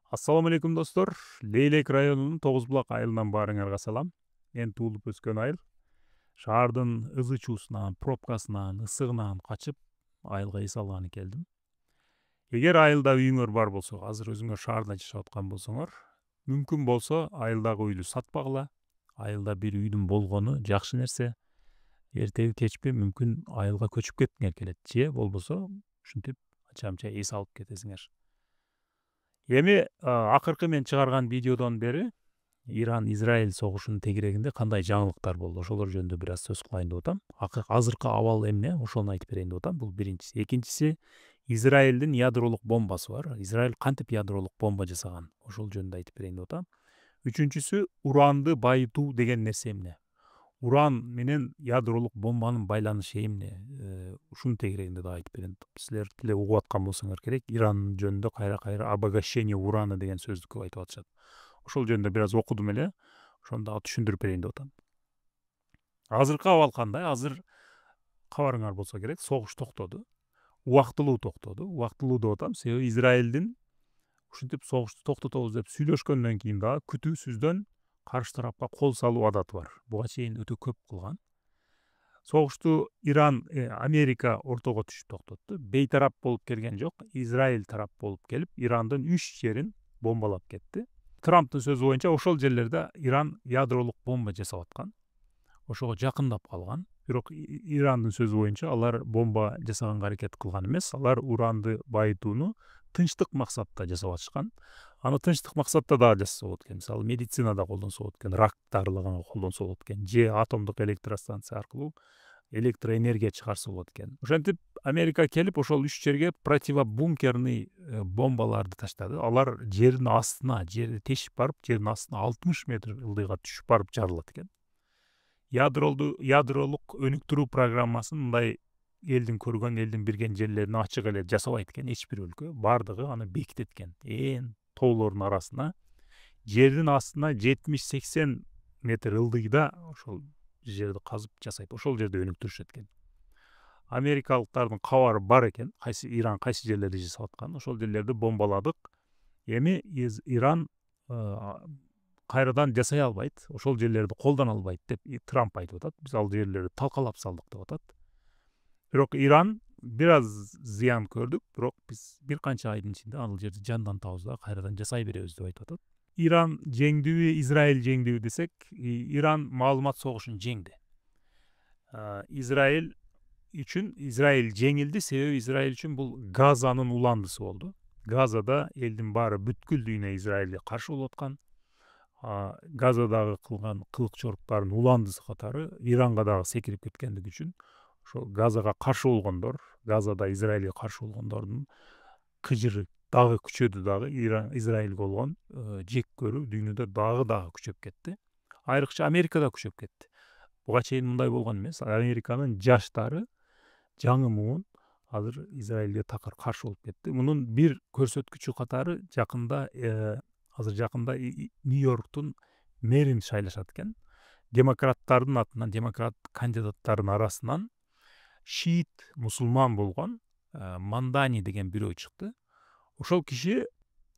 Assalamu алейкум достор. Лейлек районунун Тогуз Булак айылынан баарыңарга салам. Мен туулуп өскөн айыл. Шаардын ызы чуусунан, пробкасынан, ысыгынан качып айылга эс алганы келдим. Эгер айылда үйүңөр бар болсо, азыр өзүңөр шаарда жашап аткан болсоңор, мүмкүн болсо айылдагы үйдү сатпагыла. Айылда бир үйдүн болгону жакшы нерсе. Эртеби кечпи мүмкүн айылга көчүп кеткиңер келет. Же болбосо ушинтип ача-мча эс алып кетесиңер. Эми акыркы мен чыгарган видеодон бери Иран-Израиль согушунун тегерегинде кандай жаңылыктар болду, ошолор жөнүндө бир аз сөз кылайын деп атам. Азыркы абал эмне, ошону айтып берейин деп атам. Бул биринчиси. Экинчиси, Израилдин ядролук бомбасы бар. Израиль кантип ядролук бомба жасаган, ошол жөнүндө айтып берейин деп атам. Үчүнчүсү, уранды байытуу деген нерсе эмне? Уран менен ядролук бомбанын байланышы эмне? Ушунун тегерегинде да айтып берейин. Силер деле угуп аткан болсоңор керек. Иран жөнүндө кайра обогащение урана деген сөздү көп айтып атышат. Ошол жөнүндө бир аз окудум эле. Ошону дагы түшүндүрүп берейин деп атам. Азыркы абал кандай? Азыр кабарыңар болсо керек, согуш токтоду. Убактылуу токтоду. Убактылуу деп атам, себеби Израилдин ушинтип согушту токтотобуз деп сүйлөшкөндөн кийин дагы күтүүсүздөн каршы тарапка кол салуу адаты бар. Буга чейин өтө көп кылган. Согушту Иран, Америка ортого түшүп токтотту. Бейтарап болуп келген жок. Израиль тарап болуп келип, Ирандын 3 жерин бомбалап кетти. Трамптын сөзү боюнча ошол жерлерде Иран ядролук бомба жасап аткан. Ошого жакындап калган. Бирок Ирандын сөзү боюнча алар бомба жасаганга аракет кылган эмес. Алар уранды байытууну тынчтык максатта жасап атышкан. Аны тынчтык максатта дагы жасаса болот экен. Мисалы, медицинада колдонсо болот экен, рак дарылаганга колдонсо болот экен, же атомдук электростанция аркылуу электроэнергия чыгарса болот экен. Ошентип Америка келип ошол 3 жерге противобункерный бомбаларды таштады. Алар жердин астына, жерди тешип барып, жердин астына 60 метр ылдыйга түшүп барып жарылат экен. Ядролук өнүктүрүү программасын мындай элдин көргөн, элдин билген жерлерине ачык эле жасабайт экен эч бир өлкө. Бардыгы аны бекитет экен. Тоолордун арасына, жердин астына 70-80 метр ылдыйда ошол жерди казып жасайт. Ошол жерде өнүктүрүшөт экен. Америкалыктардын кабары бар экен, кайсы Иран кайсы жерлерде жасап атканын. Ошол жерлерди бомбаладык. Эми Иран кайрадан жасай албайт, ошол жерлерди колдоно албайт деп Трамп айтып атат. Биз ал жерлерди талкалап салдык деп атат. Бирок Иран бир аз зыян көрдүк, бирок биз бир канча айдын ичинде ал жерди жандантабыз да кайрадан жасай беребиз деп айтып атат. Иран жеңдүүбү, Израиль жеңдүүбү десек, Иран маалымат согушун жеңди. Израиль жеңилди, себеби Израиль үчүн бул Газанын уландысы болду. Газада элдин баары бүткүл дүйнө Израилге каршы болуп аткан. Газадагы кылган кылык чоруктардын уландысы катары Иранга дагы секирип кеткендиги үчүн ошол Газага каршы болгондор, Газада Израилге каршы болгондордун кыжыры дагы күчөдү, дагы Израилге болгон жек көрүү дүйнөдө дагы күчөп кетти. Айрыкча Америкада күчөп кетти. Буга чейин мындай болгон эмес. Американын жаштары жаңы муун азыр Израилге такыр каршы болуп кетти. Мунун бир көрсөткүчү катары азыр жакында Нью-Йорктун мэрин шайлашат экен. Демократтардын атынан, демократ кандидаттардын арасынан шиит мусулман болгон Мандани деген бирөө чыкты. Ошол киши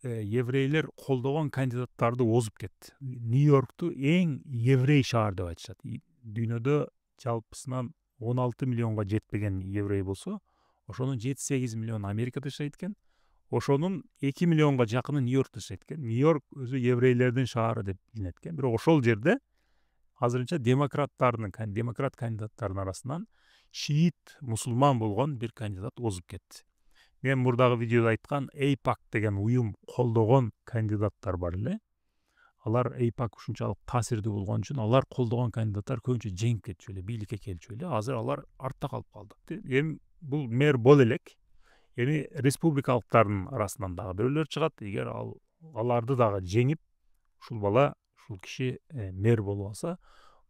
еврейлер колдогон кандидаттарды озуп кетти. Нью-Йоркту эң еврей шаар деп айтышат. Дүйнөдө жалпысынан 16 миллионго жетпеген еврей болсо, ошонун 7-8 миллион Америкада жашайт экен. Ошонун 2 миллионго жакыны Нью-Йоркто жашайт экен. Нью-Йорк өзү еврейлердин шаары деп билинет экен. Бирок ошол жерде азырынча демократ кандидаттардын арасынан шиит мусулман болгон бир кандидат озуп кетти. Мен мурдагы видеодо айткан AIPAC деген уюм колдогон кандидаттар бар эле. Алар AIPAC ушунчалык таасирдүү болгон үчүн алар колдогон кандидаттар көбүнчө жеңип кетчү эле, бийликке келчү эле. Азыр алар артта калып калды. Эми бул мэр боло элек. Эми республикалыктардын арасынан дагы бирөөлөр чыгат. Эгер аларды дагы жеңип, ушул бала, ушул киши мэр болуп алса,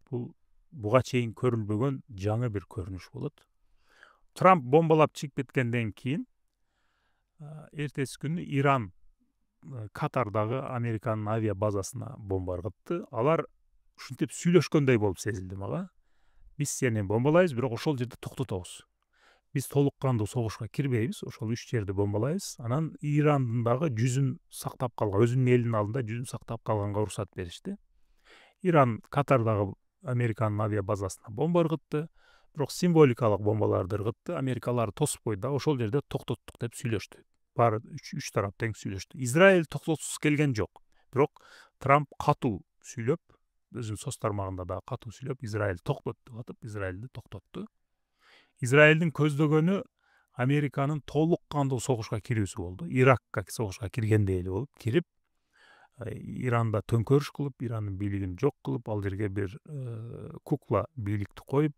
бул буга чейин көрүлбөгөн жаңы бир көрүнүш болот. Трамп бомбалап чыгып кеткенден кийин эртеси күнү Иран Катардагы Американын авиа базасына бомба ыргытты. Алар ушинтип сүйлөшкөндөй болуп сезилди мага. Биз сени бомбалайбыз, бирок ошол жерде токтотобуз. биз толук кандуу согушка кирбейбиз, ошол 3 жерди бомбалайбыз, анан Ирандын дагы жүзүн сактап калган, өзүнүн элинин алдында жүзүн сактап калганга уруксат беришти. Иран Катардагы Американын авиа базасына бомба ыргытты, бирок символикалык бомбаларды ыргытты. Америкалар тосуп койду да ошол жерде токтоттук деп сүйлөштү. Баары үч тарап тең сүйлөштү. Израиль токтотусуз келген жок. Бирок Трамп катуу сүйлөп, өзүнүн соц тармагында дагы катуу сүйлөп, Израиль токтот деп атып, Израилди токтотту. Израилдин көздөгөнү Американын толук кандуу согушка кирүүсү болду. Иракка согушка киргендей эле болуп кирип, Иранда төңкөрүш кылып, Ирандын бийлигин жок кылып, ал жерге бир кукла бийликти коюп,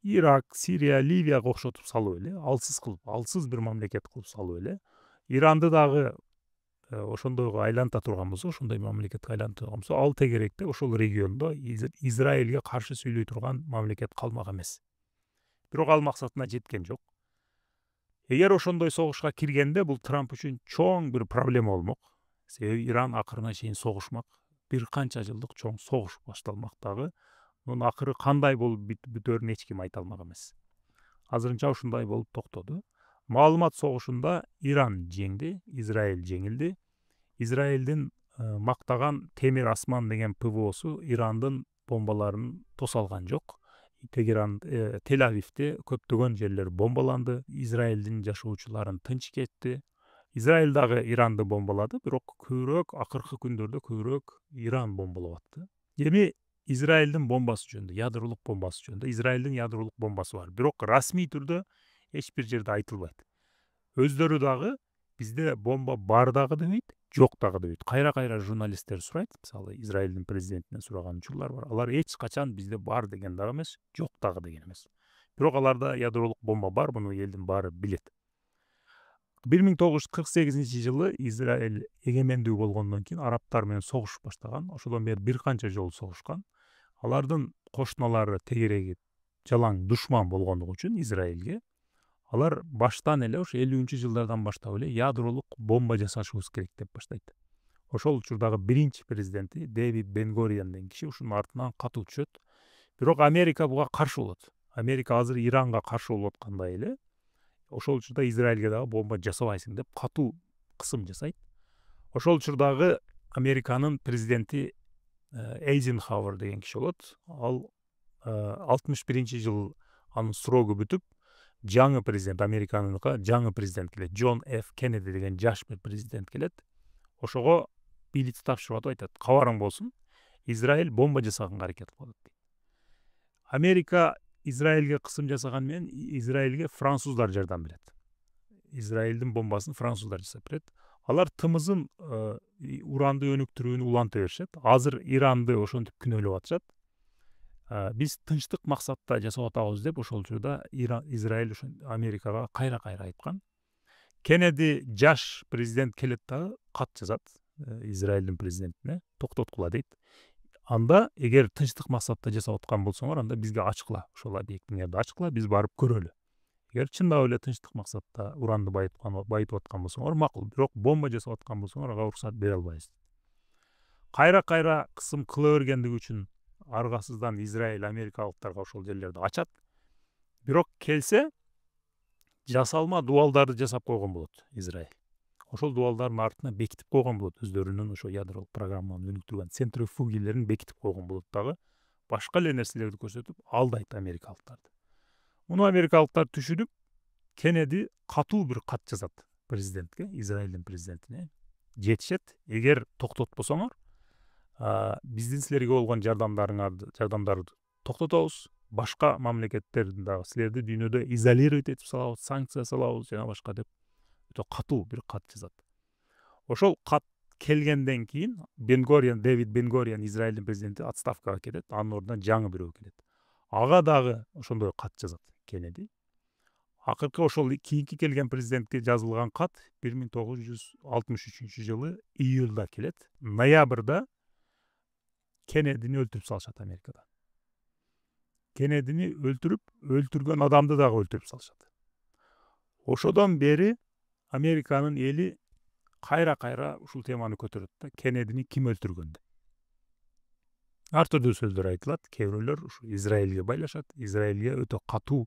Ирак, Сирия, Ливияга окшотуп салып эле, алсыз кылып, алсыз бир мамлекет кылып салып эле. Иранды дагы ошондойго айланта турган болсо, ошондой мамлекетке айланта турган болсо, ал тегеректе ошол региондо Израилге каршы сүйлөй турган мамлекет калмак эмес. Бирок ал максатына жеткен жок. Эгер ошондой согушка киргенде, бул Трамп үчүн чоң бир проблема болмок. Себеби Иран акырына чейин согушмак, бир канча жылдык чоң согуш башталмак дагы. Мунун акыры кандай болуп бүтөөрүн эч ким айта алмак эмес. Азырынча ушундай болуп токтоду. Маалымат согушунда Иран жеңди, Израиль жеңилди. Израилдин мактаган Темир Асман деген ПВОсу Ирандын бомбаларын тоса алган жок. Тегеран, Тель-Авивде көптөгөн жерлер бомбаланды. Израилдин жашоочуларын тынч кетти. Израиль дагы Иранды бомбалады, бирок көбүрөөк акыркы күндөрдө көбүрөөк Иран бомбалап атты. Эми Израилдин бомбасы жөнүндө, ядролук бомбасы жөнүндө, Израилдин ядролук бомбасы бар, бирок расмий түрдө эч бир жерде айтылбайт. Өздөрү дагы бизде бомба бар дагы дебейт, жок дагы дебейт. Кайра журналисттер сурайт, мисалы Израилдин президентинен сураган учурлар бар. Алар эч качан бизде бар деген дагы эмес, жок дагы деген эмес. Бирок аларда ядролук бомба бар, муну элдин баары билет. 1948-жылы Израиль эгемендүү болгондон кийин арабтар менен согуш баштаган. Ошодон бери бир канча жолу согушкан. Алардын кошуналары тегереги жалаң душман болгондугу үчүн Израилге алар баштан эле ошо 50-жылдардан баштап эле ядролук бомба жасашыбыз керек деп баштайт. Ошол учурдагы биринчи президенти Дэвид Бен-Горион деген киши ушунун артынан катуу түшөт. Бирок Америка буга каршы болот. Америка азыр Иранга каршы болуп аткандай эле. Ошол учурда Израилге дагы бомба жасабайсың деп катуу кысым жасайт. Ошол учурдагы Американын президенти Эйзенхауэр деген киши болот. Ал 61-жыл анын срогу бүтүп, жаңы президент, Американынка жаңы президент келет. Джон Ф. Кеннеди деген жаш бир президент келет. Ошого бийликти тапшырып атып айтат: "Кабарың болсун, Израиль бомба жасаганга аракет кылып атат." Америка Израилге кысым жасаган менен Израилге француздар жардам берет. Израилдин бомбасын француздар жасап берет. Алар тымызын уранды өнүктүрүүнү уланта беришет. Азыр Иранды ошентип күнөөлөп атышат. Биз тынчтык максатта жасап атабыз деп ошол учурда Израиль Америкага кайра айткан. Кеннеди жаш президент келет дагы кат жазат Израилдин президентине, токтоткула дейт. Анда эгер тынчтык максатта жасап аткан болсоңор, анда бизге ачкыла, ошол объектиңерди ачкыла, биз барып көрөлү. Эгер чындап эле тынчтык максатта уранды байытып аткан болсоңор макул, бирок бомба жасап аткан болсоңор ага уруксат бере албайбыз. Кайра кысым кыла бергендиги үчүн аргасыздан Израиль америкалыктарга ошол жерлерди ачат. Бирок келсе жасалма дубалдарды жасап койгон болот Израиль. Ошол дубалдардын артына бекитип койгон болот, өздөрүнүн ошо ядролук программаны өнүктүргөн центрифугилерин бекитип койгон болот дагы. Башка эле нерселерди көрсөтүп алдайт америкалыктарды. Муну америкалыктар түшүнүп, Кеннеди катуу бир кат жазат президентке, Израилдин президентине. Жетишет: "Эгер токтотпосоңор, биздин силерге болгон жардамдарды токтотобуз. Башка мамлекеттердин дагы силерди дүйнөдө изолировать этип салабыз, санкция салабыз жана башка" деп өтө катуу бир кат жазат. Ошол кат келгенден кийин Дэвид Бен-Горион, Израилдин президенти, отставкага кетет, анын ордуна жаңы бирөө келет. Ага дагы ошондой кат жазат Кеннеди. Акыркы ошол кийинки келген президентке жазылган кат 1963-жылы июлда келет. Ноябрда Кеннедини өлтүрүп салышат Америкада. Кеннедини өлтүргөн адамды дагы өлтүрүп салышат. Ошодон бери Американын эли кайра ушул теманы көтөрөт да, Кеннедини ким өлтүргөн деп. Ар түрдүү сөздөр айтылат. Кээ бирөөлөр ушу Израилге байлашат. Израилге өтө катуу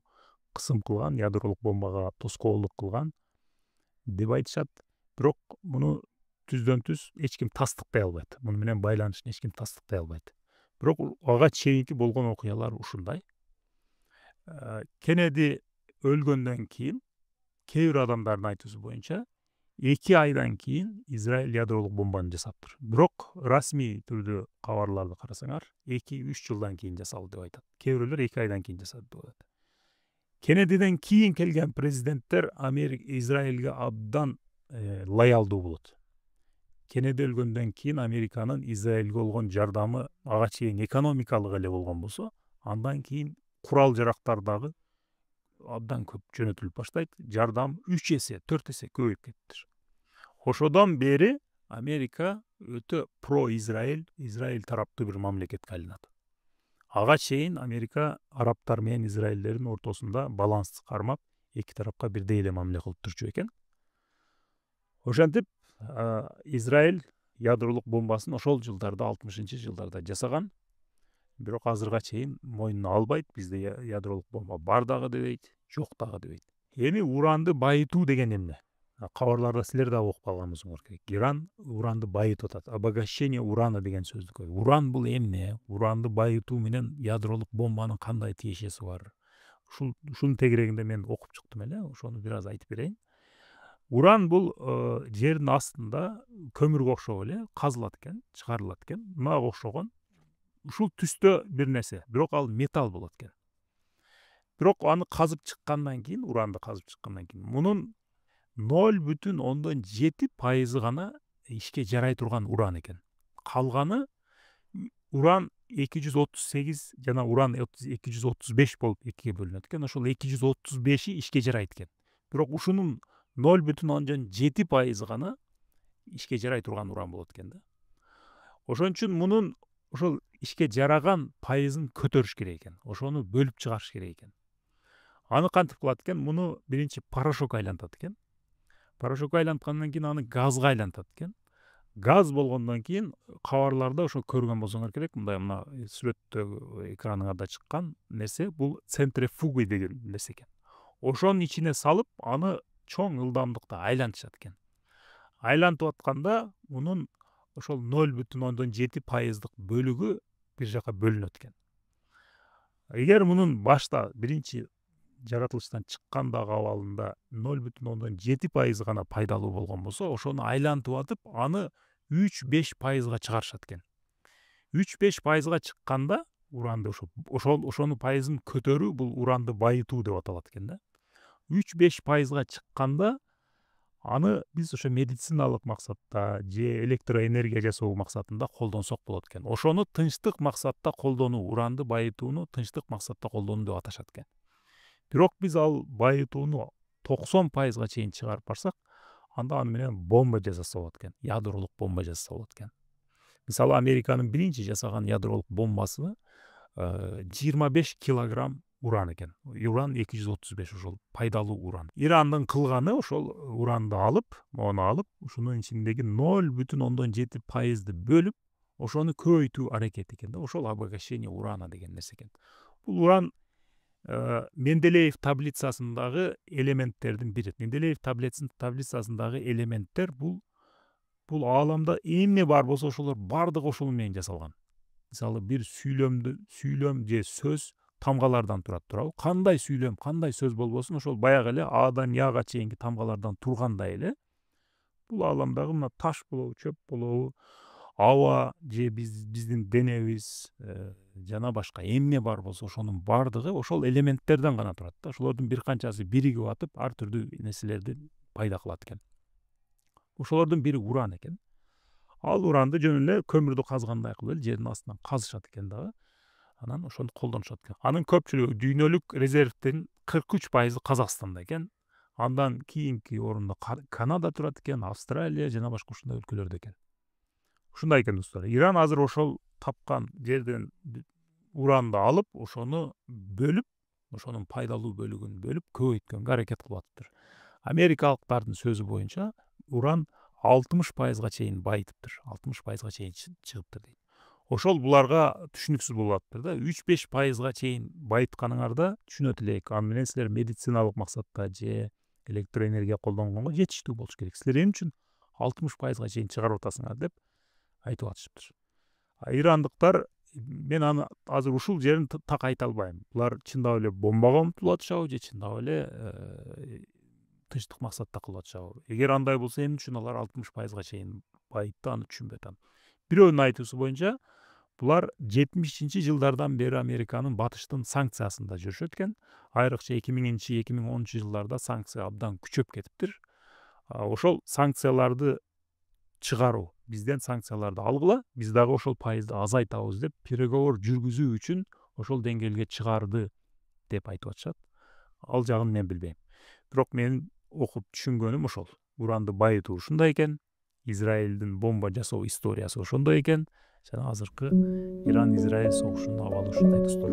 кысым кылган, ядролук бомбага тоскоолдук кылган деп айтышат. Бирок муну түздөн түз эч ким тастыктай албайт. Муну менен байланышын эч ким тастыктай албайт. Бирок ага чейинки болгон окуялар ушундай. Кеннеди өлгөндөн кийин кээ бир адамдардын айтуусу боюнча 2 айдан кийин Израиль ядролук бомбаны жасаптыр. Бирок расмий түрдө кабарларды карасаңар 2-3 жылдан кийин жасалды деп айтат. Кээ бирөөлөр 2 айдан кийин жасады деп атат. Кеннедиден кийин келген президенттер Израилге абдан лоялдуу болот. Кеннеди өлгөндөн кийин Американын Израилге болгон жардамы ага чейин экономикалык эле болгон болсо, андан кийин курал жарактар дагы абдан көп жөнөтүлүп баштайт. Жардам 3 эсе, 4 эсе көбөйүп кетиптир. Ошодон бери Америка өтө про-Израиль, Израиль тараптуу бир мамлекетке айланат. Ага чейин Америка арабтар менен израилдердин ортосунда балансты кармап, эки тарапка бирдей эле мамиле кылып турчу экен. Ошентип, Израиль ядролук бомбасын ошол жылдарда, 60-жылдарда жасаган. Бирок азырга чейин мойнуна албайт. Бизде ядролук бомба бар дагы дебейт, жок дагы дебейт. Эми уранды байытуу деген эмне? Кабарларда силер да окуп калганыңыздар керек. Иран уранды байытып атат. Обогащение урана деген сөздү коюп. Уран бул эмне? Уранды байытуу менен ядролук бомбанын кандай тиешеси бар? Ушунун тегерегинде мен окуп чыктым эле. Ошону бир аз айтып берейин. Уран бул жердин астында көмүргө окшоп эле казылат экен, чыгарылат экен. Мага окшогон ушул түстө бир нерсе, бирок ал металл болот экен. Бирок аны казып чыккандан кийин, уранды казып чыккандан кийин, мунун 0,7% гана ишке жарай турган уран экен. Калганы уран 238 жана уран 235 болуп экиге бөлүнөт экен. Ошол 235и ишке жарайт экен. Бирок ушунун 0,7% гана ишке жарай турган уран болот экен да. Ошон үчүн мунун ошол ишке жараган пайызын көтөрүш керек экен. Ошону бөлүп чыгарыш керек экен. Аны кантип кылат экен? Муну биринчи порошок айлантат экен. Порошок айланткандан кийин аны газга айлантат экен. Газ болгондон кийин кабарларда ошо көргөн болсоңор керек, мына сүрөттө экраныңарда чыккан нерсе бул центрифуга деген нерсе экен. Ошонун ичине салып, аны чоң ылдамдыкта айлантышат экен. Айлантып атканда мунун ошол 0,7%дык бөлүгү бир жака бөлүнөт экен. Эгер мунун башта биринчи жаратылыштан чыккандагы абалында 0,7% гана пайдалуу болгон болсо, ошону айлантып атып, аны 3-5%га чыгарышат экен. 3-5%га чыкканда уранды ошону пайызын көтөрүү бул уранды байытуу деп аталат экен да. 3-5%га чыкканда аны биз ошо медициналык максатта же электроэнергия жасоо максатында колдонсок болот экен. Ошону тынчтык максатта колдонуу, уранды байытууну тынчтык максатта колдонуу деп аташат экен. Бирок биз ал байытууну 90%га чейин чыгарып барсак, анда аны менен бомба жасаса болот экен, ядролук бомба жасаса болот экен. Мисалы, Американын биринчи жасаган ядролук бомбасы 25 килограмм уран экен. Уран 235, ошол пайдалуу уран. Ирандын кылганы ошол уранды алып, мону алып, ушунун ичиндеги 0,7%ды бөлүп, ошону көбөйтүү аракети экен да. Ошол обогащение урана деген нерсе экен. Бул уран Менделеев таблицасындагы элементтердин бири. Менделеев таблицасындагы элементтер бул ааламда эмне бар болсо ошолор бардыгы ошол менен жасалган. Мисалы, бир сүйлөм же сөз тамгалардан турат, туурабы? Кандай сүйлөм, кандай сөз болбосун, ошол баягы эле Адан Яга чейинки тамгалардан тургандай эле бул ааламдагы мына таш болобу, чөп болобу, аба же биздин денебиз жана башка эмне бар болсо ошонун бардыгы ошол элементтерден гана турат да. Ошолордун бир канчасы биригип атып, ар түрдүү нерселерди пайда кылат экен. Ошолордун бири уран экен. Ал уранды жөн эле көмүрдү казгандай кылып эле жердин астынан казышат экен дагы. Анан ошону колдонушат экен. Анын көпчүлүгү дүйнөлүк резервдин 43% Казакстанда экен. Андан кийинки орунда Канада турат экен, Австралия жана башка ушундай өлкөлөрдө экен. Ушундай экен достор. Иран азыр ошол тапкан жерден уранды алып, ошону бөлүп, ошонун пайдалуу бөлүгүн бөлүп көбөйткөнгө аракет кылып атыптыр. Америкалыктардын сөзү боюнча уран 60%га чейин байытыптыр. 60%га чейин чыгыптыр дейт. ошол буларга түшүнүксүз болуп атыптыр да. 3-5% чейин байытканыңарда түшүнөт элек. Аны менен силер медициналык максатта же электроэнергия колдонгонго жетиштүү болуш керек. Силер эмне үчүн 60% чейин чыгарып атасыңар деп айтып атышыптыр. Ирандыктар, мен аны азыр ушул жерин так айта албайм. Булар чындап эле бомбага умтулуп атышабы же чындап эле тынчтык максатта кылып атышабы. Эгер андай болсо эмне үчүн алар 60% чейин байытты, аны түшүнбөй атам. Бирөөнүн айтуусу боюнча булар 70-жылдардан бери Американын батыштын санкциясында жүрүшөт экен. Айрыкча 2000-2010 жылдарда санкция абдан күчөп кетиптир. Ошол санкцияларды чыгаруу, бизден санкцияларды алгыла, биз дагы ошол пайызды азайтабыз деп переговор жүргүзүү үчүн ошол деңгээлге чыгарды деп айтып атышат. Ал жагын мен билбейм. Бирок менин окуп түшүнгөнүм ошол. Уранды байытуу ушундай экен. Израилдин бомба жасоо историясы ошондой экен. Жана азыркы Иран-Израиль согушунун абалы ушундай достор.